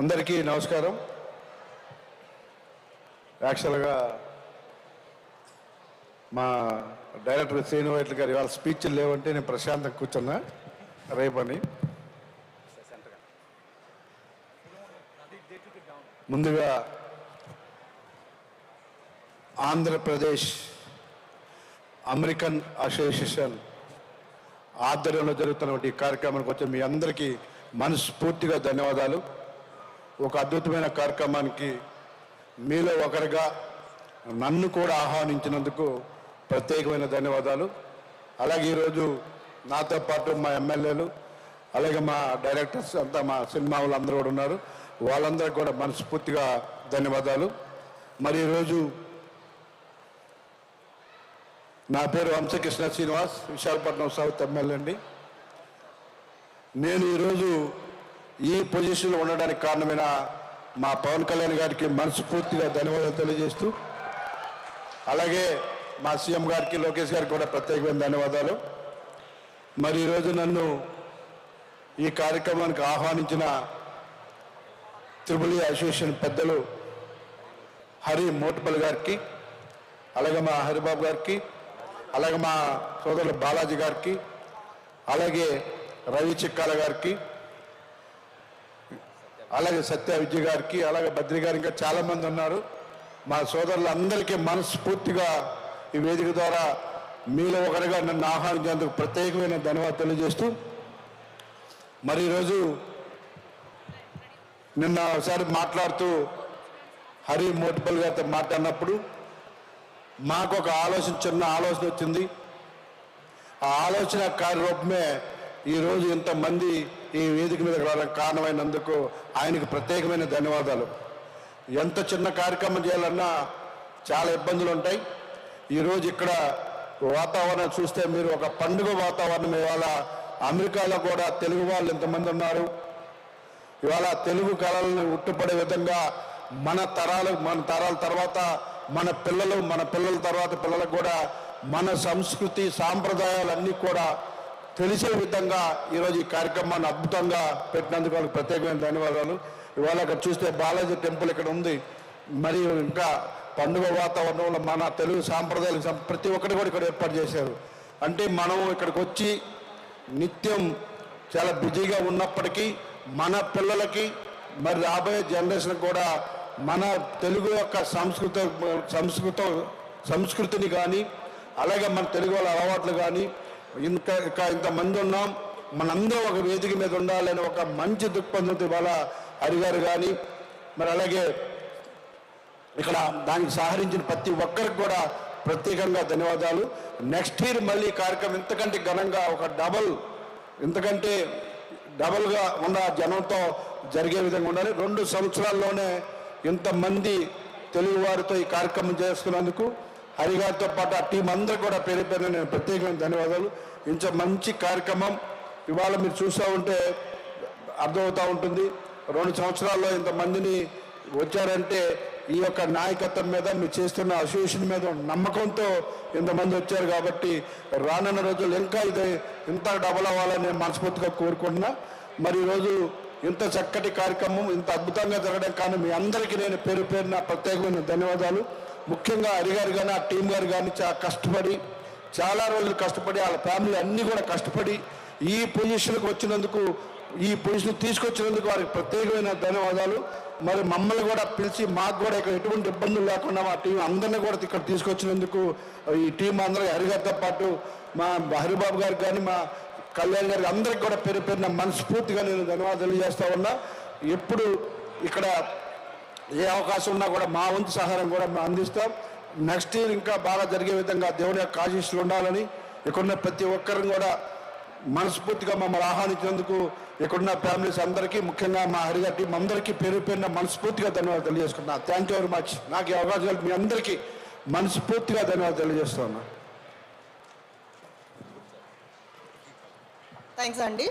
అందరికీ నమస్కారం. యాక్చువల్గా మా డైరెక్టర్ శ్రీనివాస్ గారు ఇవాళ స్పీచ్లు లేవంటే నేను ప్రశాంతంగా కూర్చున్నా రేపని. ముందుగా ఆంధ్రప్రదేశ్ అమెరికన్ అసోసియేషన్ ఆధ్వర్యంలో జరుగుతున్నటువంటి ఈ కార్యక్రమానికి వచ్చే మీ అందరికీ మనస్ఫూర్తిగా ధన్యవాదాలు. ఒక అద్భుతమైన కార్యక్రమానికి మీలో ఒకరిగా నన్ను కూడా ఆహ్వానించినందుకు ప్రత్యేకమైన ధన్యవాదాలు. అలాగే ఈరోజు నాతో పాటు మా ఎమ్మెల్యేలు అలాగే మా డైరెక్టర్స్ అంతా మా సినిమా వాళ్ళు అందరూ కూడా ఉన్నారు. వాళ్ళందరికీ కూడా మనస్ఫూర్తిగా ధన్యవాదాలు. మరి ఈరోజు నా పేరు వంశకృష్ణ శ్రీనివాస్, విశాఖపట్నం సౌత్ ఎమ్మెల్యే అండి. నేను ఈరోజు ఈ పొజిషన్లో ఉండడానికి కారణమైన మా పవన్ కళ్యాణ్ గారికి మనస్ఫూర్తిగా ధన్యవాదాలు తెలియజేస్తూ, అలాగే మా సీఎం గారికి లోకేష్ గారికి కూడా ప్రత్యేకమైన ధన్యవాదాలు. మరి ఈరోజు నన్ను ఈ కార్యక్రమానికి ఆహ్వానించిన త్రిపుల్ అసోసియేషన్ పెద్దలు హరి మోటుపల్లి గారికి, అలాగే మా హరిబాబు గారికి, అలాగే మా సోదరులు బాలాజీ గారికి, అలాగే రవి చిక్కాల గారికి, అలాగే సత్య విజయ్ గారికి, అలాగే బద్రి గారు, ఇంకా చాలామంది ఉన్నారు. మా సోదరులందరికీ మనస్ఫూర్తిగా ఈ వేదిక ద్వారా మీలో ఒకరిగా నన్ను ఆహ్వానించేందుకు ప్రత్యేకమైన ధన్యవాదాలు తెలియజేస్తూ, మరి ఈరోజు నిన్న ఒకసారి మాట్లాడుతూ హరి మోటుపల్లి గారితో మాట్లాడినప్పుడు మాకు ఒక చిన్న ఆలోచన వచ్చింది. ఆ ఆలోచన కార్యరూపమే ఈరోజు ఇంతమంది ఈ వేదిక మీద రావడానికి కారణమైనందుకు ఆయనకు ప్రత్యేకమైన ధన్యవాదాలు. ఎంత చిన్న కార్యక్రమం చేయాలన్నా చాలా ఇబ్బందులు ఉంటాయి. ఈరోజు ఇక్కడ వాతావరణం చూస్తే మీరు ఒక పండుగ వాతావరణం. ఇవాళ అమెరికాలో కూడా తెలుగు వాళ్ళు ఎంతమంది ఉన్నారు. ఇవాళ తెలుగు కళలను ఉట్టుపడే విధంగా మన తరాల తర్వాత మన పిల్లల తర్వాత పిల్లలకు కూడా మన సంస్కృతి సాంప్రదాయాలన్నీ కూడా తెలిసే విధంగా ఈరోజు ఈ కార్యక్రమాన్ని అద్భుతంగా పెట్టినందుకు వాళ్ళకి ప్రత్యేకమైన ధన్యవాదాలు. ఇవాళ అక్కడ చూస్తే బాలాజీ టెంపుల్ ఇక్కడ ఉంది. మరియు ఇంకా పండుగ వాతావరణంలో మన తెలుగు సాంప్రదాయాలు ప్రతి ఒక్కటి కూడా ఇక్కడ ఏర్పాటు చేశారు. అంటే మనం ఇక్కడికి వచ్చి నిత్యం చాలా బిజీగా ఉన్నప్పటికీ మన పిల్లలకి మరి రాబోయే జనరేషన్ కూడా మన తెలుగు యొక్క సంస్కృతిని కానీ అలాగే మన తెలుగు వాళ్ళ అలవాట్లు కానీ ఇంకా ఇంతమంది ఉన్నాం, మనందరం ఒక వేదిక మీద ఉండాలని ఒక మంచి దృక్పథంతో ఇవాళ హరిగారు కానీ మరి అలాగే ఇక్కడ దానికి సహకరించిన ప్రతి ఒక్కరికి కూడా ప్రత్యేకంగా ధన్యవాదాలు. నెక్స్ట్ ఇయర్ మళ్ళీ కార్యక్రమం ఇంతకంటే ఘనంగా ఒక ఇంతకంటే డబల్గా ఉన్న జనంతో జరిగే విధంగా ఉండాలి. 2 సంవత్సరాల్లోనే ఇంతమంది తెలుగు వారితో ఈ కార్యక్రమం చేసుకున్నందుకు హరిగారితో పాటు ఆ టీం అందరూ కూడా పేరు పేరున నేను ప్రత్యేకమైన ధన్యవాదాలు. ఇంత మంచి కార్యక్రమం ఇవాళ మీరు చూస్తూ ఉంటే అర్థమవుతూ ఉంటుంది. 2 సంవత్సరాల్లో ఇంతమందిని వచ్చారంటే ఈ యొక్క నాయకత్వం మీద మీరు చేస్తున్న అసోసియేషన్ మీద నమ్మకంతో ఇంతమంది వచ్చారు. కాబట్టి రానున్న రోజులు ఇంకా ఇంత డబల్ అవ్వాలని నేను మనస్ఫూర్తిగా కోరుకుంటున్నా. మరి ఈరోజు ఇంత చక్కటి కార్యక్రమం ఇంత అద్భుతంగా జరగడం కానీ మీ అందరికీ నేను పేరు పేరున ప్రత్యేకమైన ధన్యవాదాలు. ముఖ్యంగా హరిగారు కానీ ఆ టీం గారు కానీ చాలా కష్టపడి చాలా రోజులు కష్టపడి వాళ్ళ ఫ్యామిలీ అన్నీ కూడా కష్టపడి ఈ పొజిషన్కి వచ్చినందుకు ఈ పొజిషన్ తీసుకొచ్చినందుకు వారికి ప్రత్యేకమైన ధన్యవాదాలు. మరి మమ్మల్ని కూడా పిలిచి మాకు కూడా ఇక్కడ ఎటువంటి ఇబ్బందులు లేకుండా మా టీం అందరినీ కూడా ఇక్కడ తీసుకొచ్చినందుకు ఈ టీం అందరూ హరిగారితో పాటు మా హరిబాబు గారికి కానీ మా కళ్యాణ్ గారికి అందరికీ కూడా పేరు పేరున మనస్ఫూర్తిగా నేను ధన్యవాదాలు తెలియజేస్తా ఉన్నా. ఎప్పుడు ఇక్కడ ఏ అవకాశం ఉన్నా కూడా మా వంతు సహాయం కూడా మేము అందిస్తాం. నెక్స్ట్ ఇయర్ ఇంకా బాగా జరిగే విధంగా దేవుని యొక్క ఆశీస్సులు ఉండాలని ఇక్కడున్న ప్రతి ఒక్కరిని కూడా మనస్ఫూర్తిగా మమ్మల్ని ఆహ్వానించినందుకు ఇక్కడున్న ఫ్యామిలీస్ అందరికీ ముఖ్యంగా మా హరిగారి టీం అందరికీ పేరు పేరున మనస్ఫూర్తిగా ధన్యవాదాలు తెలియజేసుకున్నా. Thank you very much. నాకు ఈ అవకాశాలు మీ అందరికీ మనస్ఫూర్తిగా ధన్యవాదాలు తెలియజేస్తున్నా. థ్యాంక్స్ అండి.